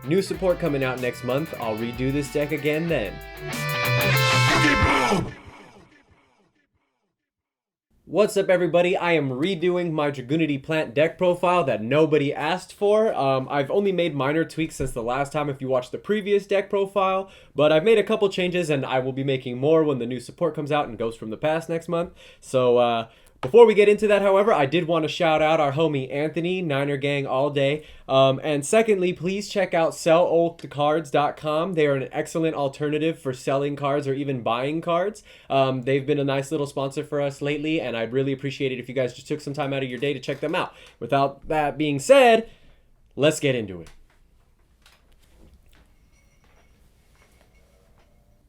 New support coming out next month. I'll redo this deck again then. What's up, everybody? I am redoing my Dragunity plant deck profile that nobody asked for. I've only made minor tweaks since the last time if you watched the previous deck profile, but I've made a couple changes and I will be making more when the new support comes out and Ghost from the Past next month. So, before we get into that, however, I did want to shout out our homie Anthony, Niner Gang all day. And secondly, please check out selloldcards.com. They are an excellent alternative for selling cards or even buying cards. They've been a nice little sponsor for us lately, and I'd really appreciate it if you guys just took some time out of your day to check them out. Without that being said, let's get into it.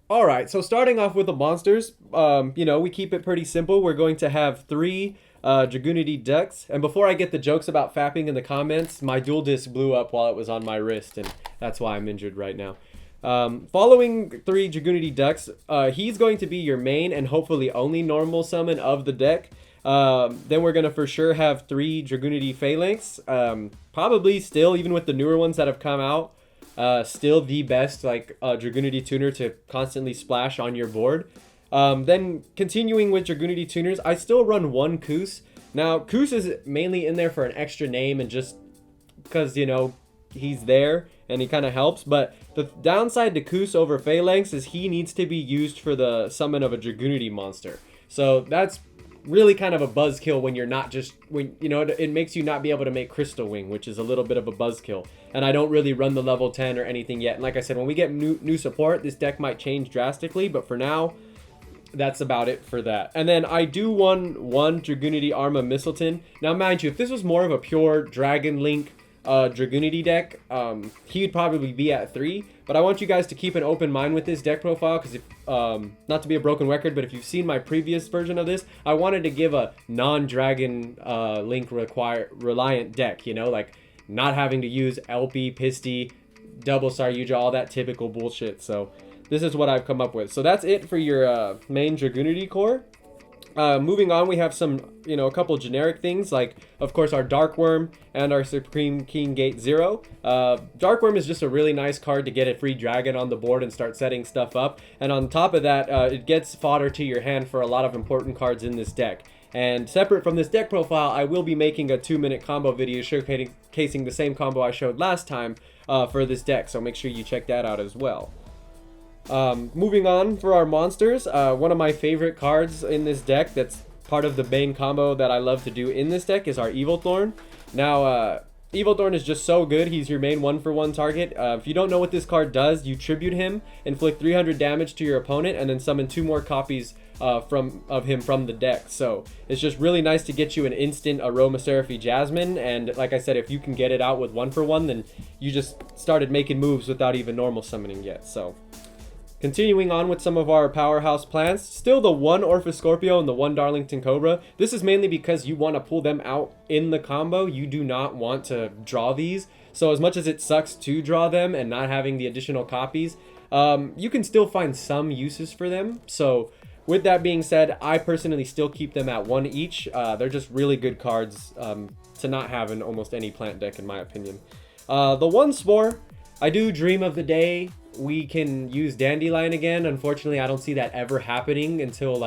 Alright, so starting off with the monsters, we keep it pretty simple. We're going to have 3 Dragunity ducks. And before I get the jokes about fapping in the comments, my dual disc blew up while it was on my wrist, and that's why I'm injured right now. Following 3 Dragunity ducks, he's going to be your main and hopefully only normal summon of the deck. Then we're going to for sure have 3 Dragunity Phalanx. Probably still, even with the newer ones that have come out, still the best Dragunity tuner to constantly splash on your board. Then continuing with Dragunity tuners, I still run 1 Koos. Now Koos is mainly in there for an extra name and just because he's there and he kind of helps, but the downside to Koos over Phalanx is he needs to be used for the summon of a Dragunity monster. So that's really kind of a buzzkill when you're not just it makes you not be able to make Crystal Wing, which is a little bit of a buzzkill. And I don't really run the level 10 or anything yet. And like I said, when we get new support, this deck might change drastically, but for now, that's about it for that. And then I do one Dragunity Arma Mistleton. Now, mind you, if this was more of a pure Dragon Link Dragunity deck, he'd probably be at 3. But I want you guys to keep an open mind with this deck profile, because if not to be a broken record, but if you've seen my previous version of this, I wanted to give a non-Dragon Link reliant deck, like not having to use LP, Pisty, Double Star Yugioh, all that typical bullshit. So this is what I've come up with. So that's it for your main Dragunity core. Moving on, we have some, a couple generic things, like, of course, our Dark Worm and our Supreme King Gate 0. Dark Worm is just a really nice card to get a free dragon on the board and start setting stuff up. And on top of that, it gets fodder to your hand for a lot of important cards in this deck. And separate from this deck profile, I will be making a 2-minute combo video showcasing the same combo I showed last time for this deck. So make sure you check that out as well. Moving on for our monsters, one of my favorite cards in this deck that's part of the main combo that I love to do in this deck is our Evil Thorn. Now, Evil Thorn is just so good. He's your main 1-for-1 target. If you don't know what this card does, you tribute him, inflict 300 damage to your opponent, and then summon 2 more copies of him from the deck. So it's just really nice to get you an instant Aromatherapy Jasmine, and like I said, if you can get it out with 1-for-1, then you just started making moves without even normal summoning yet. So continuing on with some of our powerhouse plants, still the 1 Orphis Scorpio and the 1 Darlington Cobra. This is mainly because you want to pull them out in the combo. You do not want to draw these. So as much as it sucks to draw them and not having the additional copies, you can still find some uses for them. So with that being said, I personally still keep them at 1 each. They're just really good cards to not have in almost any plant deck, in my opinion. The 1 Spore, I do dream of the day we can use Dandelion again. Unfortunately, I don't see that ever happening until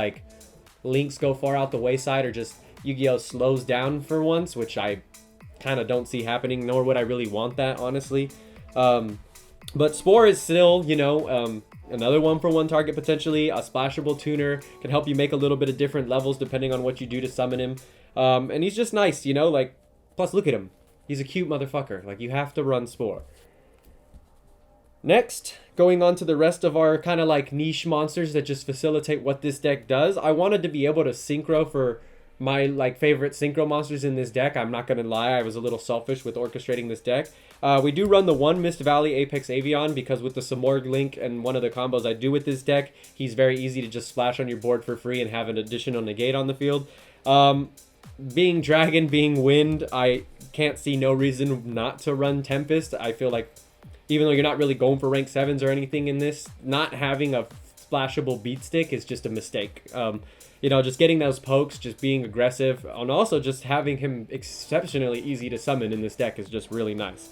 links go far out the wayside or just Yu-Gi-Oh slows down for once, which I kind of don't see happening, nor would I really want that, honestly. But Spore is still, another 1-for-1 target potentially. A splashable tuner can help you make a little bit of different levels depending on what you do to summon him. And he's just nice, plus look at him. He's a cute motherfucker. You have to run Spore. Next, going on to the rest of our kind of niche monsters that just facilitate what this deck does. I wanted to be able to synchro for my favorite synchro monsters in this deck. I'm not going to lie, I was a little selfish with orchestrating this deck. We do run the 1 Mist Valley Apex Avion because with the Samorg Link and one of the combos I do with this deck, he's very easy to just splash on your board for free and have an additional negate on the field. Being Dragon, being Wind, I can't see no reason not to run Tempest. I feel like even though you're not really going for rank 7s or anything in this, not having a splashable beat stick is just a mistake. Just getting those pokes, just being aggressive, and also just having him exceptionally easy to summon in this deck is just really nice.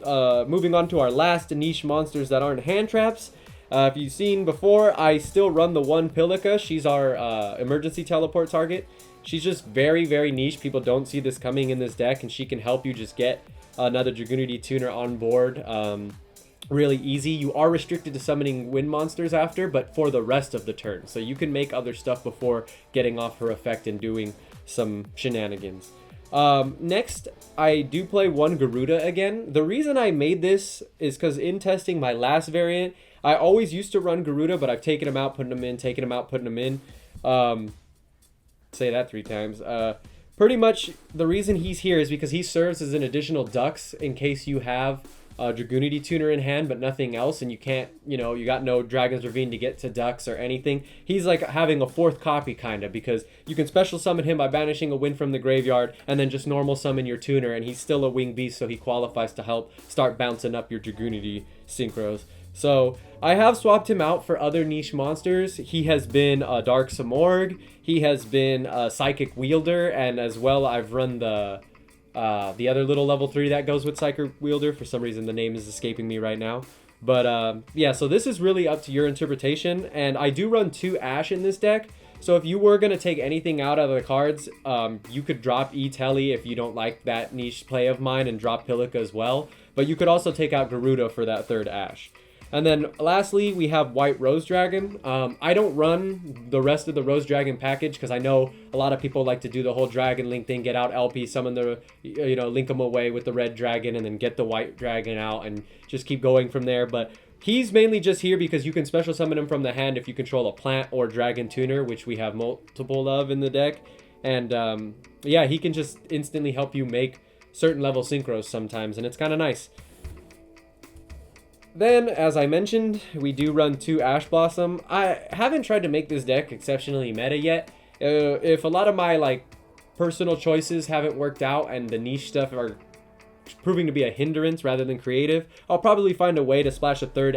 moving on to our last niche monsters that aren't hand traps. If you've seen before, I still run the one Pilica. She's our emergency teleport target. She's just very, very niche. People don't see this coming in this deck, and she can help you just get another Dragunity tuner on board really easy. You are restricted to summoning wind monsters after, but for the rest of the turn. So you can make other stuff before getting off her effect and doing some shenanigans. Next, I do play one Garuda again. The reason I made this is because in testing my last variant, I always used to run Garuda, but I've taken him out, putting him in, taken him out, putting him in. Say that 3 times. Pretty much the reason he's here is because he serves as an additional Dux in case you have a Dragunity tuner in hand but nothing else, and you can't, you know, you got no Dragon's Ravine to get to Dux or anything. He's like having a 4th copy kind of, because you can special summon him by banishing a wind from the graveyard and then just normal summon your tuner, and he's still a winged beast, so he qualifies to help start bouncing up your Dragunity synchros. So I have swapped him out for other niche monsters. He has been a Dark Samorg, he has been a Psychic Wielder, and as well I've run the other little level 3 that goes with Psychic Wielder. For some reason the name is escaping me right now. But yeah, so this is really up to your interpretation, and I do run 2 Ash in this deck. So if you were going to take anything out of the cards, you could drop E-Telly if you don't like that niche play of mine, and drop Pilica as well. But you could also take out Garuda for that 3rd Ash. And then lastly, we have White Rose Dragon. I don't run the rest of the Rose Dragon package because I know a lot of people like to do the whole Dragon Link thing, get out LP, summon the, you know, link them away with the red dragon, and then get the white dragon out and just keep going from there. But he's mainly just here because you can special summon him from the hand if you control a plant or dragon tuner, which we have multiple of in the deck. And yeah, he can just instantly help you make certain level synchros sometimes, and it's kind of nice. Then, as I mentioned, we do run 2 Ash Blossom. I haven't tried to make this deck exceptionally meta yet. If a lot of my like personal choices haven't worked out and the niche stuff are proving to be a hindrance rather than creative, I'll probably find a way to splash a 3rd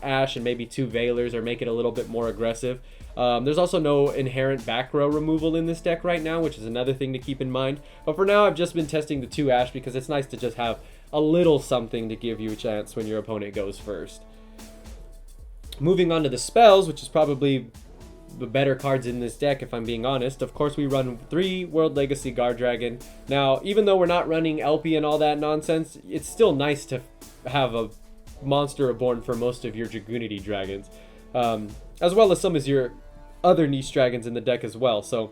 Ash and maybe 2 Veilers, or make it a little bit more aggressive. There's also no inherent back row removal in this deck right now, which is another thing to keep in mind. But for now, I've just been testing the 2 Ash because it's nice to just have a little something to give you a chance when your opponent goes first. Moving on to the spells, which is probably the better cards in this deck if I'm being honest. Of course, we run 3 World Legacy Guard Dragon. Now, even though we're not running LP and all that nonsense, it's still nice to have a monster reborn for most of your Dragunity dragons, as well as some of your other niche dragons in the deck as well. So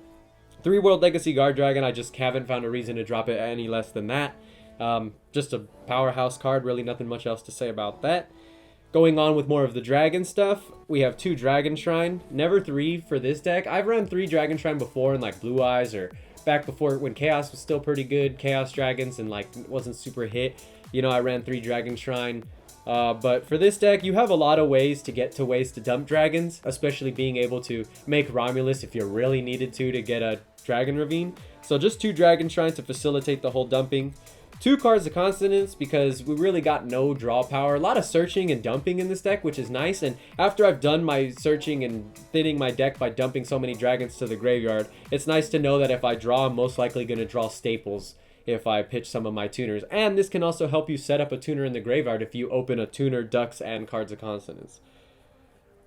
3 World Legacy Guard Dragon, I just haven't found a reason to drop it any less than that. Just a powerhouse card, really nothing much else to say about that. Going on with more of the dragon stuff, we have 2 Dragon Shrine, never 3 for this deck. I've run 3 Dragon Shrine before in like Blue Eyes, or back before when Chaos was still pretty good, Chaos Dragons, and like wasn't super hit. You know, I ran 3 Dragon Shrine. But for this deck, you have a lot of ways to dump dragons, especially being able to make Romulus if you really needed to get a Dragon Ravine. So just 2 Dragon Shrines to facilitate the whole dumping. 2 cards of Consonance because we really got no draw power. A lot of searching and dumping in this deck, which is nice. And after I've done my searching and thinning my deck by dumping so many dragons to the graveyard, it's nice to know that if I draw, I'm most likely going to draw staples if I pitch some of my tuners. And this can also help you set up a tuner in the graveyard if you open a tuner, Dux, and cards of Consonance.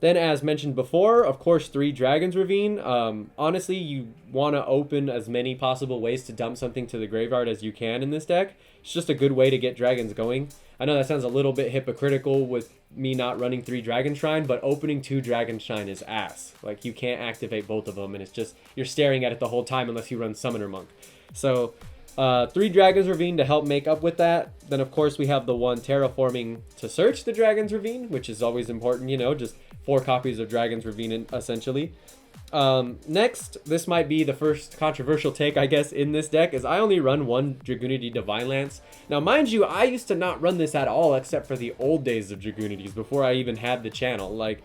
Then, as mentioned before, of course, 3 Dragon's Ravine. Honestly, you want to open as many possible ways to dump something to the graveyard as you can in this deck. It's just a good way to get dragons going. I know that sounds a little bit hypocritical with me not running 3 Dragon Shrine, but opening 2 Dragon Shrine is ass. Like, you can't activate both of them, and it's just, you're staring at it the whole time unless you run Summoner Monk. So, 3 Dragon's Ravine to help make up with that. Then, of course, we have the 1 Terraforming to search the Dragon's Ravine, which is always important, you know, just 4 copies of Dragon's Ravine, essentially. Next, this might be the first controversial take, I guess, in this deck, is I only run 1 Dragunity Divine Lance. Now, mind you, I used to not run this at all, except for the old days of Dragunities, before I even had the channel. Like,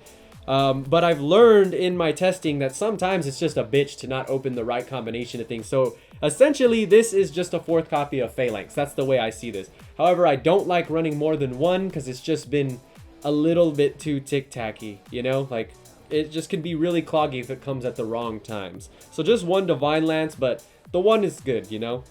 but I've learned in my testing that sometimes it's just a bitch to not open the right combination of things. So, essentially, this is just a 4th copy of Phalanx. That's the way I see this. However, I don't like running more than 1, because it's just been a little bit too tic-tacky, you know? Like, it just can be really cloggy if it comes at the wrong times. So just 1 Divine Lance, but the 1 is good, you know?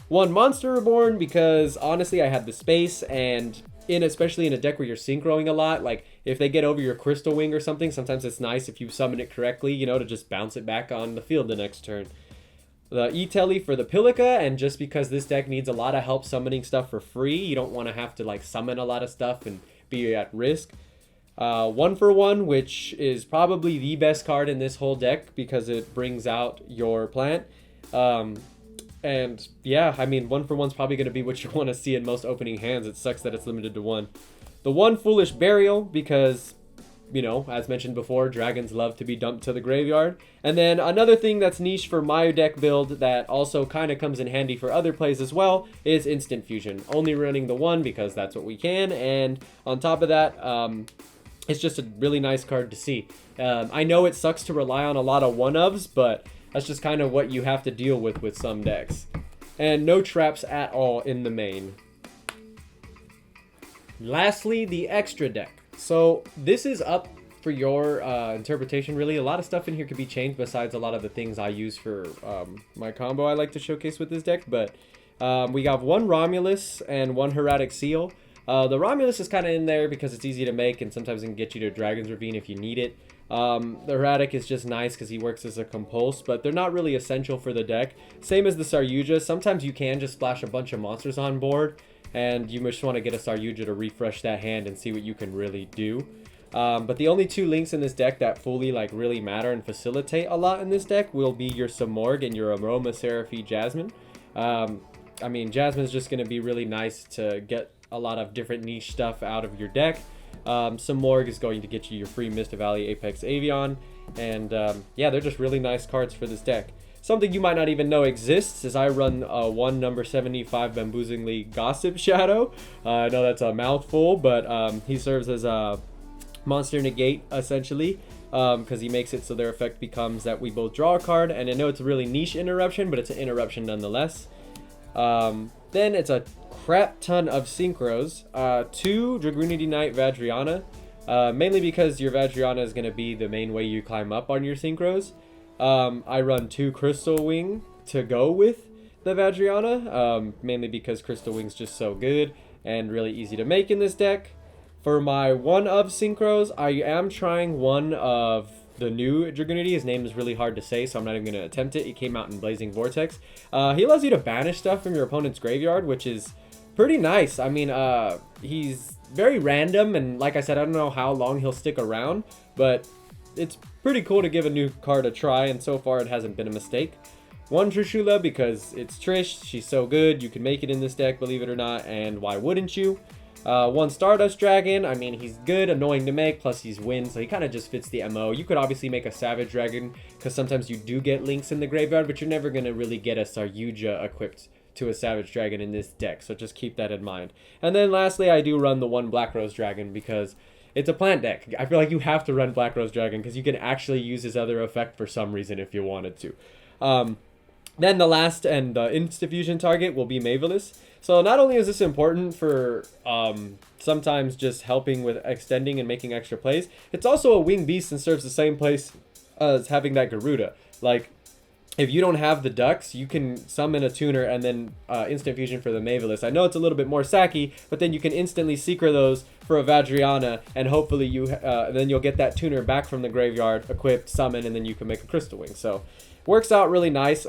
One Monster Reborn because honestly I had the space, and especially in a deck where you're synchroing a lot, like if they get over your Crystal Wing or something, sometimes it's nice if you summon it correctly, you know, to just bounce it back on the field the next turn. The E-Telly for the Pilica, and just because this deck needs a lot of help summoning stuff for free, you don't want to have to like summon a lot of stuff and be at risk. 1-for-1, which is probably the best card in this whole deck because it brings out your plant. And yeah, I mean, 1-for-1's probably going to be what you want to see in most opening hands. It sucks that it's limited to 1. The 1 Foolish Burial because, you know, as mentioned before, dragons love to be dumped to the graveyard. And then another thing that's niche for my deck build that also kind of comes in handy for other plays as well is Instant Fusion. Only running the 1 because that's what we can. And on top of that, it's just a really nice card to see. I know it sucks to rely on a lot of 1-ofs, but that's just kind of what you have to deal with some decks. And no traps at all in the main. Lastly, the extra deck. So this is up for your interpretation, really. A lot of stuff in here could be changed besides a lot of the things I use for my combo I like to showcase with this deck. But we got 1 Romulus and 1 Hieratic Seal. The Romulus is kind of in there because it's easy to make and sometimes it can get you to Dragon's Ravine if you need it. The Hieratic is just nice because he works as a compulse, but they're not really essential for the deck. Same as the Saryuja. Sometimes you can just splash a bunch of monsters on board, and you just want to get a Saryuja to refresh that hand and see what you can really do. But the only 2 links in this deck that fully like really matter and facilitate a lot in this deck will be your Samorg and your Aromatherapy Jasmine. I mean, Jasmine's just going to be really nice to get a lot of different niche stuff out of your deck. Samorg is going to get you your free Mist Valley Apex Avion, and yeah, they're just really nice cards for this deck. Something you might not even know exists is I run 1 number 75 Bamboozlingly Gossip Shadow. I know that's a mouthful, but he serves as a monster negate essentially, because he makes it so their effect becomes that we both draw a card, and I know it's a really niche interruption, but it's an interruption nonetheless. Then it's a crap ton of synchros. 2 Dragunity Knight Vadriana, mainly because your Vadriana is going to be the main way you climb up on your synchros. I run 2 Crystal Wing to go with the Vadriana, mainly because Crystal Wing's just so good and really easy to make in this deck. For my 1-of synchros, I am trying 1 of the new Dragunity. His name is really hard to say, so I'm not even going to attempt it. It came out in Blazing Vortex. He allows you to banish stuff from your opponent's graveyard, which is pretty nice. I mean, he's very random, and like I said, I don't know how long he'll stick around, but it's pretty cool to give a new card a try, and so far it hasn't been a mistake. 1 Trishula because it's Trish. She's so good. You can make it in this deck, believe it or not, and why wouldn't you? 1 Stardust Dragon. I mean, he's good, annoying to make, plus he's wind, so he kind of just fits the MO. You could obviously make a Savage Dragon, because sometimes you do get links in the graveyard, but you're never going to really get a Saryuja equipped to a Savage Dragon in this deck, so just keep that in mind. And then lastly, I do run the 1 Black Rose Dragon, because it's a plant deck. I feel like you have to run Black Rose Dragon, because you can actually use his other effect for some reason if you wanted to. Then the last and the Insta-Fusion target will be Mavelus. So not only is this important for sometimes just helping with extending and making extra plays, it's also a winged beast and serves the same place as having that Garuda. Like, if you don't have the ducks, you can summon a tuner and then instant fusion for the Mavelus. I know it's a little bit more sacky, but then you can instantly secret those for a Vadriana, and hopefully then you'll get that tuner back from the graveyard, equipped, summon, and then you can make a Crystal Wing. So works out really nice.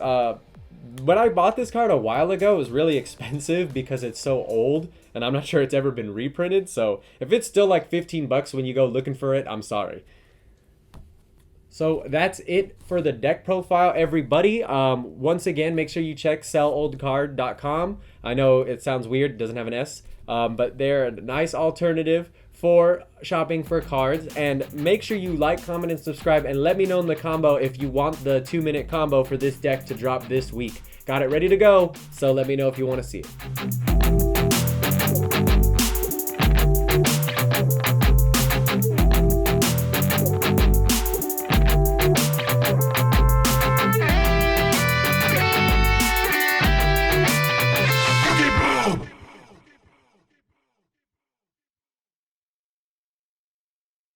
When I bought this card a while ago, it was really expensive because it's so old, and I'm not sure it's ever been reprinted. So if it's still like 15 bucks when you go looking for it, I'm sorry. So that's it for the deck profile, everybody. Once again, make sure you check selloldcard.com. I know it sounds weird, it doesn't have an S, but they're a nice alternative for shopping for cards. And make sure you like, comment, and subscribe, and let me know in the combo if you want the 2-minute combo for this deck to drop this week. Got it ready to go, so let me know if you want to see it.